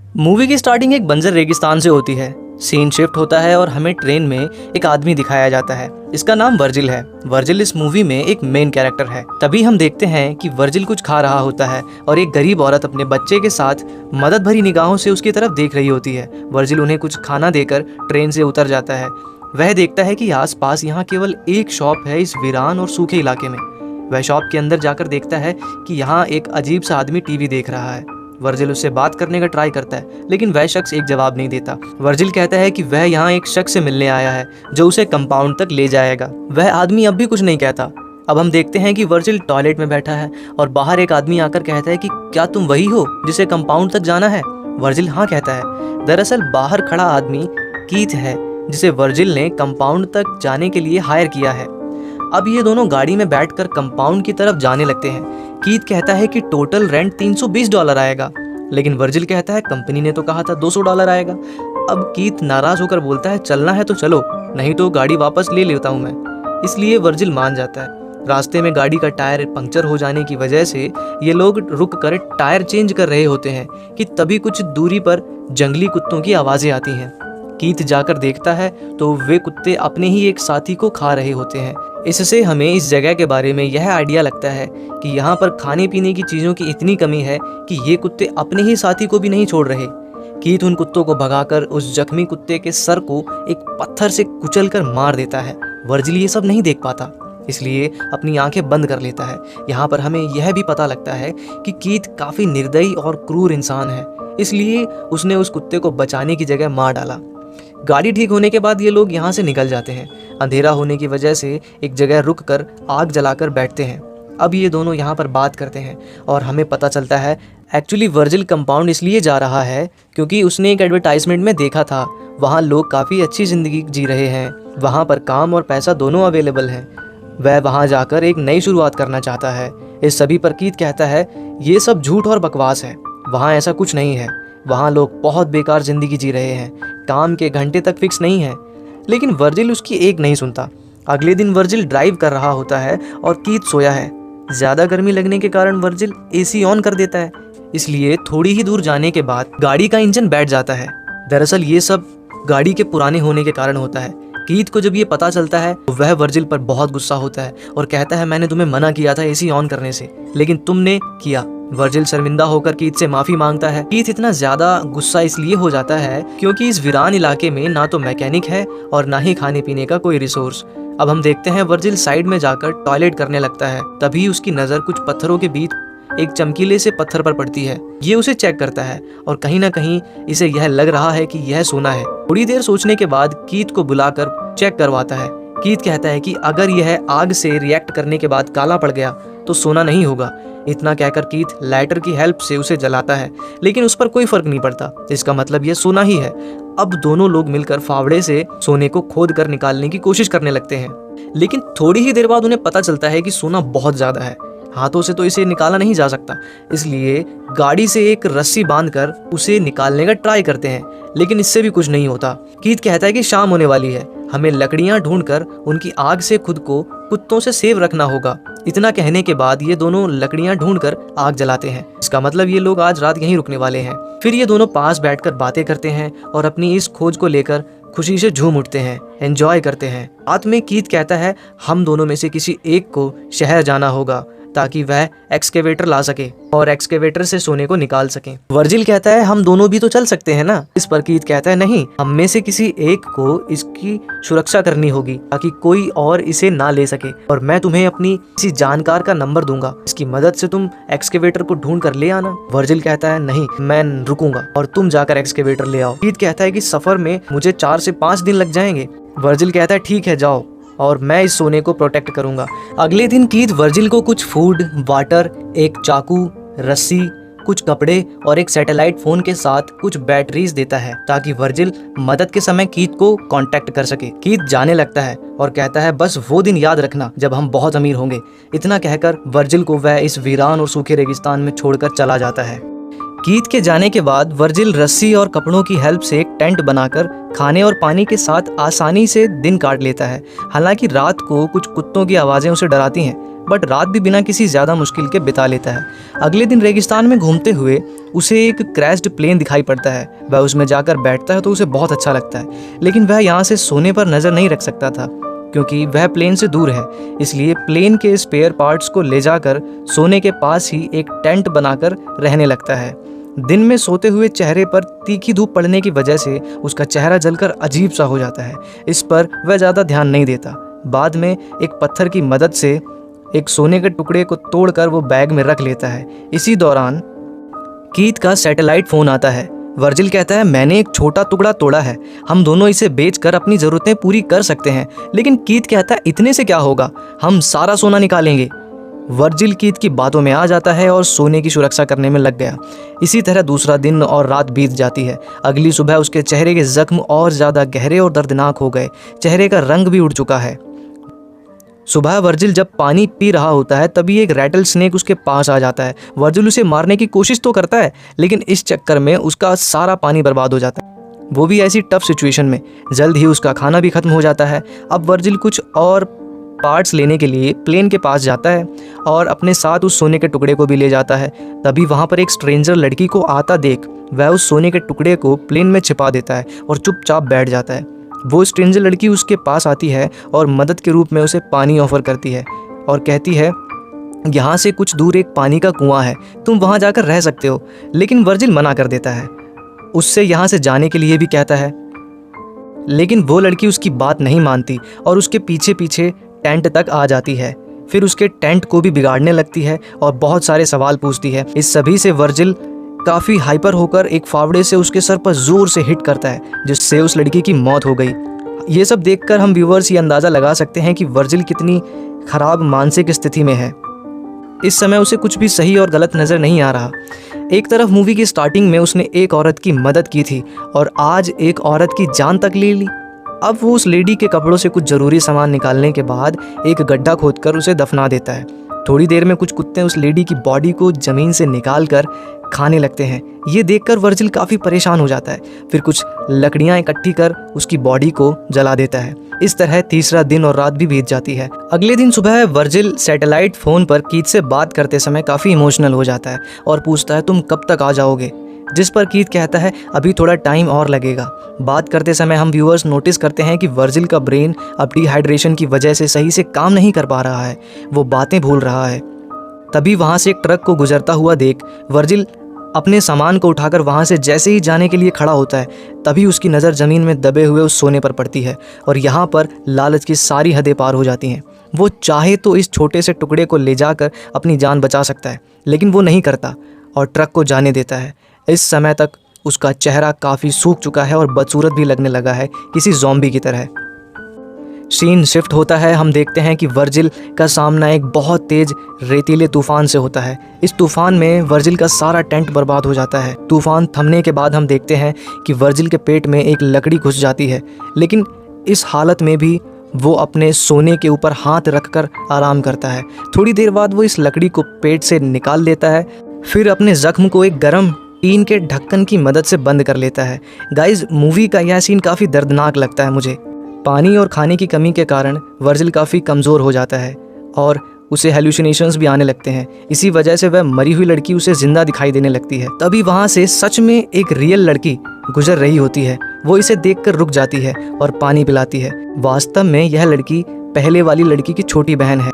Movie की starting एक बंजर रेगिस्तान से होती है। सीन शिफ्ट होता है और हमें ट्रेन में एक आदमी दिखाया जाता है। इसका नाम वर्जिल है। वर्जिल इस मूवी में एक मेन कैरेक्टर है। तभी हम देखते हैं कि वर्जिल कुछ खा रहा होता है और एक गरीब औरत अपने बच्चे के साथ मदद भरी निगाहों से उसकी तरफ देख रही होती है। वर्जिल उन्हें कुछ खाना देकर ट्रेन से उतर जाता है। वह देखता है कि आसपास यहाँ केवल एक शॉप है इस वीरान और सूखे इलाके में। वह शॉप के अंदर जाकर देखता है कि यहाँ एक अजीब सा आदमी टीवी देख रहा है। वर्जिल उससे बात करने का ट्राई करता है, लेकिन वह शख्स एक जवाब नहीं देता। वर्जिल कहता है कि वह यहाँ एक शख्स से मिलने आया है जो उसे कंपाउंड तक ले जाएगा। वह आदमी अब भी कुछ नहीं कहता। अब हम देखते हैं कि वर्जिल टॉयलेट में बैठा है और बाहर एक आदमी आकर कहता है कि क्या तुम वही हो जिसे कंपाउंड तक जाना है? वर्जिल हाँ कहता है। दरअसल बाहर खड़ा आदमी कीथ है जिसे वर्जिल ने कंपाउंड तक जाने के लिए हायर किया है। अब ये दोनों गाड़ी में बैठकर कंपाउंड की तरफ जाने लगते हैं। कीथ कहता है कि टोटल रेंट $320 आएगा, लेकिन वर्जिल कहता है कंपनी ने तो कहा था $200 आएगा। अब कीथ नाराज होकर बोलता है चलना है तो चलो, नहीं तो गाड़ी वापस ले लेता हूँ मैं। इसलिए वर्जिल मान जाता है। रास्ते में गाड़ी का टायर पंक्चर हो जाने की वजह से ये लोग रुक कर टायर चेंज कर रहे होते हैं कि तभी कुछ दूरी पर जंगली कुत्तों की आवाज़ें आती हैं। कीथ जाकर देखता है तो वे कुत्ते अपने ही एक साथी को खा रहे होते हैं। इससे हमें इस जगह के बारे में यह आइडिया लगता है कि यहाँ पर खाने पीने की चीज़ों की इतनी कमी है कि ये कुत्ते अपने ही साथी को भी नहीं छोड़ रहे। कीथ उन कुत्तों को भगाकर उस जख्मी कुत्ते के सर को एक पत्थर से कुचलकर मार देता है। वर्जिल ये सब नहीं देख पाता, इसलिए अपनी आंखें बंद कर लेता है। यहाँ पर हमें यह भी पता लगता है कि कीथ काफ़ी निर्दयी और क्रूर इंसान है, इसलिए उसने उस कुत्ते को बचाने की जगह मार डाला। गाड़ी ठीक होने के बाद ये लोग यहाँ से निकल जाते हैं। अंधेरा होने की वजह से एक जगह रुक कर आग जलाकर बैठते हैं। अब ये दोनों यहाँ पर बात करते हैं और हमें पता चलता है एक्चुअली वर्जिल कंपाउंड इसलिए जा रहा है क्योंकि उसने एक एडवर्टाइजमेंट में देखा था वहाँ लोग काफ़ी अच्छी ज़िंदगी जी रहे हैं, वहाँ पर काम और पैसा दोनों अवेलेबल हैं। वह वहाँ जाकर एक नई शुरुआत करना चाहता है। इस सभी पर कीथ कहता है ये सब झूठ और बकवास है, वहाँ ऐसा कुछ नहीं है। वहाँ लोग बहुत बेकार ज़िंदगी जी रहे हैं, काम के घंटे तक फिक्स नहीं है। लेकिन वर्जिल उसकी एक नहीं सुनता। अगले दिन वर्जिल ड्राइव कर रहा होता है और कीथ सोया है। ज़्यादा गर्मी लगने के कारण वर्जिल एसी ऑन कर देता है, इसलिए थोड़ी ही दूर जाने के बाद गाड़ी का इंजन बैठ जाता है। दरअसल ये सब गाड़ी के पुराने होने के कारण होता है। कीथ को जब ये पता चलता है तो वह वर्जिल पर बहुत गुस्सा होता है और कहता है मैंने तुम्हें मना किया था एसी ऑन करने से, लेकिन तुमने किया। वर्जिल शर्मिंदा होकर कीथ से माफी मांगता है। कीथ इतना ज्यादा गुस्सा इसलिए हो जाता है क्योंकि इस वीरान इलाके में ना तो मैकेनिक है और ना ही खाने पीने का कोई रिसोर्स। अब हम देखते हैं वर्जिल साइड में जाकर टॉयलेट करने लगता है। तभी उसकी नजर कुछ पत्थरों के बीच एक चमकीले से पत्थर पर पड़ती है। ये उसे चेक करता है और कहीं ना कहीं इसे यह लग रहा है कि यह सोना है। थोड़ी देर सोचने के बाद कीथ को बुलाकर चेक करवाता है। कीथ कहता है कि अगर यह आग से रिएक्ट करने के बाद काला पड़ गया तो सोना नहीं होगा। इतना कहकर कीथ लाइटर की हेल्प से उसे जलाता है, लेकिन उस पर कोई फर्क नहीं पड़ता। इसका मतलब यह सोना ही है। अब दोनों लोग मिलकर फावड़े से सोने को खोद कर निकालने की कोशिश करने लगते हैं, लेकिन थोड़ी ही देर बाद उन्हें पता चलता है कि सोना बहुत ज्यादा है, हाथों से तो इसे निकाला नहीं जा सकता। इसलिए गाड़ी से एक रस्सी बांधकर उसे निकालने का ट्राई करते हैं, लेकिन इससे भी कुछ नहीं होता। कीथ कहता है कि शाम होने वाली है, हमें लकड़ियां ढूंढकर उनकी आग से खुद को कुत्तों से सेव रखना होगा। इतना कहने के बाद ये दोनों लकड़ियां ढूंढकर आग जलाते हैं। इसका मतलब ये लोग आज रात यहीं रुकने वाले हैं। फिर ये दोनों पास बैठकर बातें करते हैं और अपनी इस खोज को लेकर खुशी से झूम उठते हैं, एंजॉय करते हैं। रात में कीथ कहता है हम दोनों में से किसी एक को शहर जाना होगा ताकि वह एक्सकेवेटर ला सके और एक्सकेवेटर से सोने को निकाल सके। वर्जिल कहता है हम दोनों भी तो चल सकते हैं ना। इस पर कीथ कहता है नहीं, हम में से किसी एक को इसकी सुरक्षा करनी होगी ताकि कोई और इसे ना ले सके, और मैं तुम्हें अपनी किसी जानकार का नंबर दूंगा, इसकी मदद से तुम एक्सकेवेटर को ढूंढ कर ले आना। वर्जिल कहता है नहीं, मैं रुकूंगा और तुम जाकर एक्सकेवेटर ले आओ। कीथ कहता है कि सफर में मुझे 4 से 5 दिन लग जाएंगे। वर्जिल कहता है ठीक है जाओ और मैं इस सोने को प्रोटेक्ट करूंगा। अगले दिन कीथ वर्जिल को कुछ फूड, वाटर, एक चाकू, रस्सी, कुछ कपड़े और एक सैटेलाइट फोन के साथ कुछ बैटरीज देता है ताकि वर्जिल मदद के समय कीथ को कांटेक्ट कर सके। कीथ जाने लगता है और कहता है बस वो दिन याद रखना जब हम बहुत अमीर होंगे। इतना कहकर वर्जिल को वह इस वीरान और सूखे रेगिस्तान में छोड़कर चला जाता है। कीथ के जाने के बाद वर्जिल रस्सी और कपड़ों की हेल्प से एक टेंट बनाकर खाने और पानी के साथ आसानी से दिन काट लेता है। हालांकि रात को कुछ कुत्तों की आवाज़ें उसे डराती हैं, बट रात भी बिना किसी ज़्यादा मुश्किल के बिता लेता है। अगले दिन रेगिस्तान में घूमते हुए उसे एक क्रैश्ड प्लेन दिखाई पड़ता है। वह उसमें जाकर बैठता है तो उसे बहुत अच्छा लगता है, लेकिन वह यहाँ से सोने पर नज़र नहीं रख सकता था क्योंकि वह प्लेन से दूर है। इसलिए प्लेन के स्पेयर पार्ट्स को ले जाकर सोने के पास ही एक टेंट बनाकर रहने लगता है। दिन में सोते हुए चेहरे पर तीखी धूप पड़ने की वजह से उसका चेहरा जलकर अजीब सा हो जाता है। इस पर वह ज़्यादा ध्यान नहीं देता। बाद में एक पत्थर की मदद से एक सोने के टुकड़े को तोड़कर वो बैग में रख लेता है। इसी दौरान कीथ का सैटेलाइट फ़ोन आता है। वर्जिल कहता है, मैंने एक छोटा टुकड़ा तोड़ा है, हम दोनों इसे बेचकर अपनी ज़रूरतें पूरी कर सकते हैं। लेकिन कीथ कहता है, इतने से क्या होगा, हम सारा सोना निकालेंगे। वर्जिल कीथ की बातों में आ जाता है और सोने की सुरक्षा करने में लग गया। इसी तरह दूसरा दिन और रात बीत जाती है। अगली सुबह उसके चेहरे के जख्म और ज़्यादा गहरे और दर्दनाक हो गए। चेहरे का रंग भी उड़ चुका है। सुबह वर्जिल जब पानी पी रहा होता है तभी एक रैटल स्नेक उसके पास आ जाता है। वर्जिल उसे मारने की कोशिश तो करता है, लेकिन इस चक्कर में उसका सारा पानी बर्बाद हो जाता है, वो भी ऐसी टफ सिचुएशन में। जल्द ही उसका खाना भी खत्म हो जाता है। अब वर्जिल कुछ और पार्ट्स लेने के लिए प्लेन के पास जाता है और अपने साथ उस सोने के टुकड़े को भी ले जाता है। तभी वहाँ पर एक स्ट्रेंजर लड़की को आता देख वह उस सोने के टुकड़े को प्लेन में छिपा देता है और चुपचाप बैठ जाता है। वो स्ट्रेंजर लड़की उसके पास आती है और मदद के रूप में उसे पानी ऑफर करती है और कहती है, यहाँ से कुछ दूर एक पानी का कुआं है, तुम वहाँ जाकर रह सकते हो। लेकिन वर्जिल मना कर देता है, उससे यहाँ से जाने के लिए भी कहता है। लेकिन वो लड़की उसकी बात नहीं मानती और उसके पीछे पीछे टेंट तक आ जाती है। फिर उसके टेंट को भी बिगाड़ने लगती है और बहुत सारे सवाल पूछती है। इस सभी से वर्जिल काफ़ी हाइपर होकर एक फावड़े से उसके सर पर जोर से हिट करता है, जिससे उस लड़की की मौत हो गई। ये सब देखकर हम व्यूवर्स ये अंदाज़ा लगा सकते हैं कि वर्जिल कितनी खराब मानसिक स्थिति में है। इस समय उसे कुछ भी सही और गलत नज़र नहीं आ रहा। एक तरफ मूवी की स्टार्टिंग में उसने एक औरत की मदद की थी और आज एक औरत की जान तक ले ली। अब वो उस लेडी के कपड़ों से कुछ ज़रूरी सामान निकालने के बाद एक गड्ढा खोदकर उसे दफना देता है। थोड़ी देर में कुछ कुत्ते उस लेडी की बॉडी को ज़मीन से निकालकर खाने लगते हैं। ये देखकर वर्जिल काफ़ी परेशान हो जाता है। फिर कुछ लकड़ियाँ इकट्ठी कर उसकी बॉडी को जला देता है। इस तरह तीसरा दिन और रात भी बीत जाती है। अगले दिन सुबह वर्जिल सैटेलाइट फ़ोन पर कीथ से बात करते समय काफ़ी इमोशनल हो जाता है और पूछता है, तुम कब तक आ जाओगे? जिस पर कीथ कहता है, अभी थोड़ा टाइम और लगेगा। बात करते समय हम व्यूअर्स नोटिस करते हैं कि वर्जिल का ब्रेन अब डिहाइड्रेशन की वजह से सही से काम नहीं कर पा रहा है, वो बातें भूल रहा है। तभी वहाँ से एक ट्रक को गुजरता हुआ देख वर्जिल अपने सामान को उठाकर वहाँ से जैसे ही जाने के लिए खड़ा होता है, तभी उसकी नज़र ज़मीन में दबे हुए उस सोने पर पड़ती है और यहाँ पर लालच की सारी हदें पार हो जाती हैं। वो चाहे तो इस छोटे से टुकड़े को ले जाकर अपनी जान बचा सकता है, लेकिन वो नहीं करता और ट्रक को जाने देता है। इस समय तक उसका चेहरा काफ़ी सूख चुका है और बदसूरत भी लगने लगा है, किसी ज़ॉम्बी की तरह। सीन शिफ्ट होता है। हम देखते हैं कि वर्जिल का सामना एक बहुत तेज रेतीले तूफान से होता है। इस तूफान में वर्जिल का सारा टेंट बर्बाद हो जाता है। तूफान थमने के बाद हम देखते हैं कि वर्जिल के पेट में एक लकड़ी घुस जाती है, लेकिन इस हालत में भी वो अपने सोने के ऊपर हाथ रखकर आराम करता है। थोड़ी देर बाद वो इस लकड़ी को पेट से निकाल लेता है, फिर अपने जख्म को एक गर्म टीन के ढक्कन की मदद से बंद कर लेता है। गाइज, मूवी का यह सीन काफ़ी दर्दनाक लगता है मुझे। पानी और खाने की कमी के कारण वर्जिल काफ़ी कमज़ोर हो जाता है और उसे हेलुसिनेशंस भी आने लगते हैं। इसी वजह से वह मरी हुई लड़की उसे ज़िंदा दिखाई देने लगती है। तभी वहाँ से सच में एक रियल लड़की गुजर रही होती है। वो इसे देखकर रुक जाती है और पानी पिलाती है। वास्तव में यह लड़की पहले वाली लड़की की छोटी बहन है।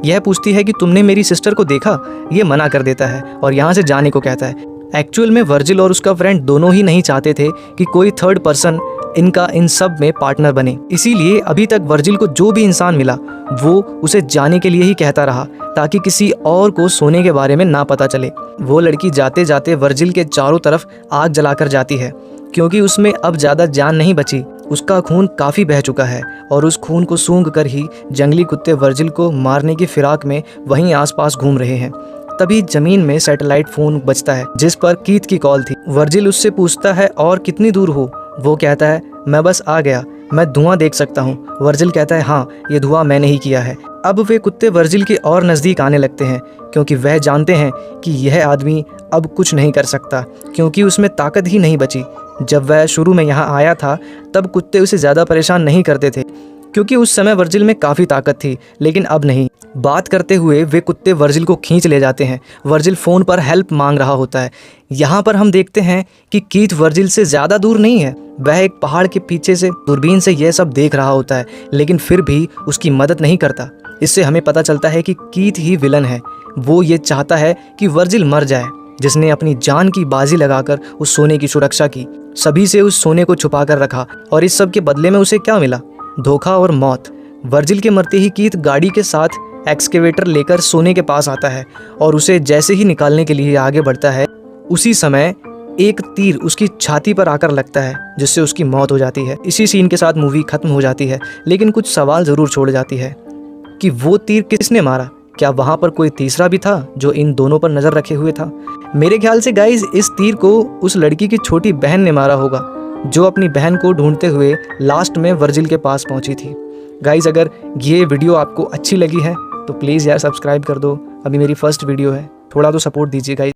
यह पूछती है कि तुमने मेरी सिस्टर को देखा? ये मना कर देता है और यहाँ से जाने को कहता है। एक्चुअल में वर्जिल और उसका फ्रेंड दोनों ही नहीं चाहते थे कि कोई थर्ड पर्सन इनका इन सब में पार्टनर बने। इसीलिए अभी तक वर्जिल को जो भी इंसान मिला वो उसे जाने के लिए ही कहता रहा, ताकि किसी और को सोने के बारे में ना पता चले। वो लड़की जाते जाते वर्जिल के चारों तरफ आग जलाकर जाती है, क्योंकि उसमें अब ज़्यादा जान नहीं बची। उसका खून काफ़ी बह चुका है और उस खून को सूंघ कर ही जंगली कुत्ते वर्जिल को मारने की फिराक में वहीं आसपास घूम रहे हैं। तभी जमीन में सैटेलाइट फ़ोन बजता है, जिस पर कीथ की कॉल थी। वर्जिल उससे पूछता है, और कितनी दूर हो? वो कहता है, मैं बस आ गया, मैं धुआं देख सकता हूँ। वर्जिल कहता है, हाँ, ये धुआं मैंने ही किया है। अब वे कुत्ते वर्जिल के और नज़दीक आने लगते हैं, क्योंकि वह जानते हैं कि यह आदमी अब कुछ नहीं कर सकता क्योंकि उसमें ताकत ही नहीं बची। जब वह शुरू में यहाँ आया था तब कुत्ते उसे ज़्यादा परेशान नहीं करते थे क्योंकि उस समय वर्जिल में काफ़ी ताकत थी, लेकिन अब नहीं। बात करते हुए वे कुत्ते वर्जिल को खींच ले जाते हैं। वर्जिल फ़ोन पर हेल्प मांग रहा होता है। यहाँ पर हम देखते हैं कि कीथ वर्जिल से ज़्यादा दूर नहीं है। वह एक पहाड़ के पीछे से दूरबीन से यह सब देख रहा होता है, लेकिन फिर भी उसकी मदद नहीं करता। इससे हमें पता चलता है कि कीथ ही विलन है। वो ये चाहता है कि वर्जिल मर जाए, जिसने अपनी जान की बाजी लगाकर उस सोने की सुरक्षा की, सभी से उस सोने को छुपा कर रखा, और इस सब के बदले में उसे क्या मिला? धोखा और मौत। वर्जिल के मरते ही कीथ गाड़ी के साथ एक्सकेवेटर लेकर सोने के पास आता है और उसे जैसे ही निकालने के लिए आगे बढ़ता है, उसी समय एक तीर उसकी छाती पर आकर लगता है, जिससे उसकी मौत हो जाती है। इसी सीन के साथ मूवी खत्म हो जाती है, लेकिन कुछ सवाल ज़रूर छोड़ जाती है कि वो तीर किसने मारा? क्या वहाँ पर कोई तीसरा भी था जो इन दोनों पर नज़र रखे हुए था? मेरे ख्याल से गाइज इस तीर को उस लड़की की छोटी बहन ने मारा होगा, जो अपनी बहन को ढूंढते हुए लास्ट में वर्जिल के पास पहुंची थी। गाइज अगर ये वीडियो आपको अच्छी लगी है तो प्लीज़ यार सब्सक्राइब कर दो। अभी मेरी फर्स्ट वीडियो है, थोड़ा तो सपोर्ट दीजिए गाइज।